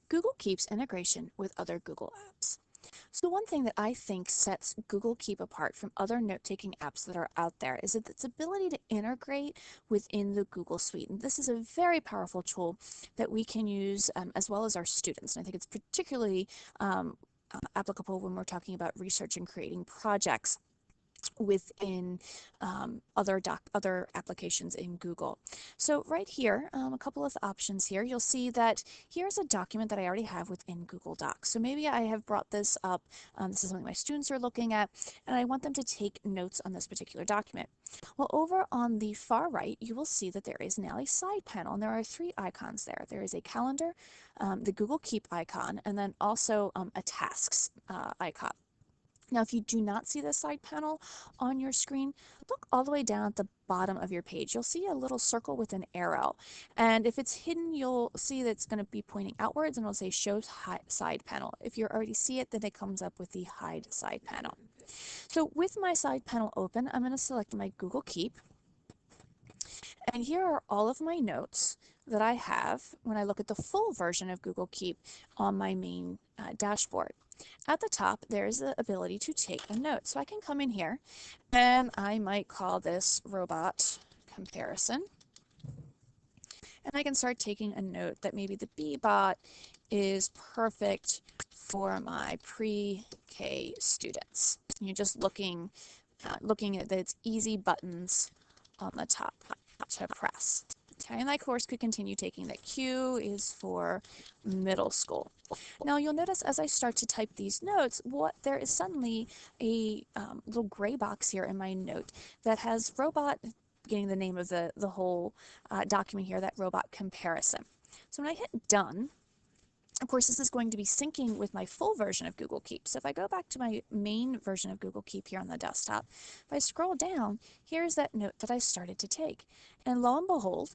Google Keep's integration with other Google apps. So one thing that I think sets Google Keep apart from other note-taking apps that are out there is its ability to integrate within the Google Suite. And this is a very powerful tool that we can use as well as our students. And I think it's particularly applicable when we're talking about research and creating projects within other applications in Google. So right here, a couple of options here, you'll see that here's a document that I already have within Google Docs. So maybe I have brought this up, this is something my students are looking at, and I want them to take notes on this particular document. Well, over on the far right, you will see that there is now a side panel, and there are three icons there. There is a calendar, the Google Keep icon, and then also a tasks icon. Now, if you do not see the side panel on your screen, look all the way down at the bottom of your page. You'll see a little circle with an arrow. And if it's hidden, you'll see that it's going to be pointing outwards and it'll say show side panel. If you already see it, then it comes up with the hide side panel. So with my side panel open, I'm going to select my Google Keep. And here are all of my notes that I have when I look at the full version of Google Keep on my main dashboard. At the top, there's the ability to take a note. So I can come in here and I might call this robot comparison. And I can start taking a note that maybe the B-bot is perfect for my pre-K students. You're just looking at its easy buttons on the top to press. Okay, and I, of course, could continue taking that Q is for middle school. Now, you'll notice as I start to type these notes, there is suddenly a little gray box here in my note that has robot, getting the name of the whole document here, that robot comparison. So when I hit done, of course, this is going to be syncing with my full version of Google Keep. So if I go back to my main version of Google Keep here on the desktop, if I scroll down, here's that note that I started to take. And lo and behold,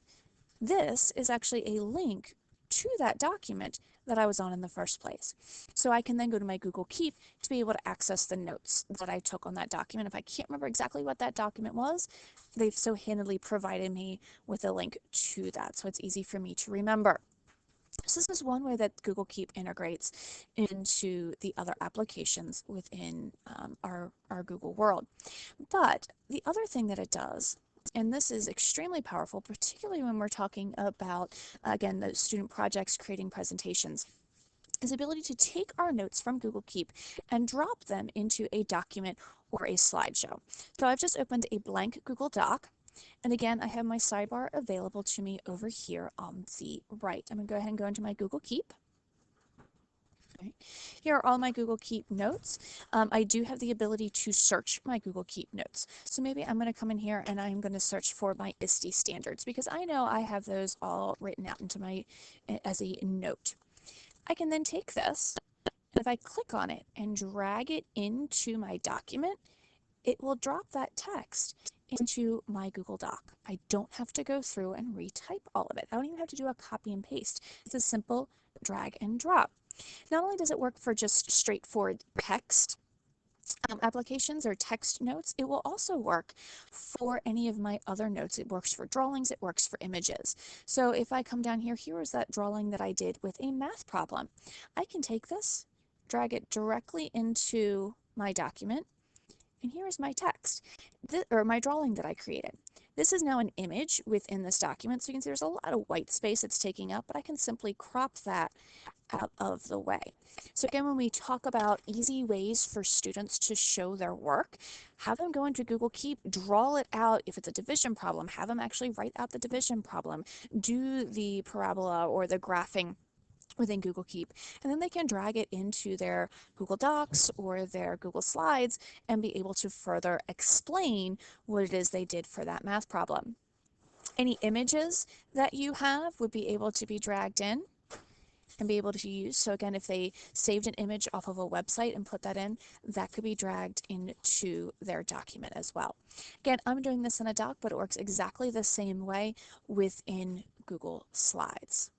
this is actually a link to that document that I was on in the first place. So I can then go to my Google Keep to be able to access the notes that I took on that document. If I can't remember exactly what that document was, they've so handily provided me with a link to that. So it's easy for me to remember. So this is one way that Google Keep integrates into the other applications within our Google world. But the other thing that it does, and this is extremely powerful, particularly when we're talking about, again, the student projects creating presentations, is the ability to take our notes from Google Keep and drop them into a document or a slideshow. So I've just opened a blank Google Doc. And again, I have my sidebar available to me over here on the right. I'm going to go ahead and go into my Google Keep. Right. Here are all my Google Keep notes. I do have the ability to search my Google Keep notes. So maybe I'm going to come in here and I'm going to search for my ISTE standards because I know I have those all written out into my as a note. I can then take this, and if I click on it and drag it into my document, it will drop that text into my Google Doc. I don't have to go through and retype all of it. I don't even have to do a copy and paste. It's a simple drag and drop. Not only does it work for just straightforward text applications or text notes, it will also work for any of my other notes. It works for drawings, it works for images. So if I come down here, here is that drawing that I did with a math problem. I can take this, drag it directly into my document, and here is my text, or my drawing that I created. This is now an image within this document, so you can see there's a lot of white space it's taking up, but I can simply crop that out of the way. So again, when we talk about easy ways for students to show their work, have them go into Google Keep, draw it out. If it's a division problem, have them actually write out the division problem, do the parabola or the graphing within Google Keep, and then they can drag it into their Google Docs or their Google Slides and be able to further explain what it is they did for that math problem. Any images that you have would be able to be dragged in and be able to use. So again, if they saved an image off of a website and put that in, that could be dragged into their document as well. Again, I'm doing this in a doc, but it works exactly the same way within Google Slides.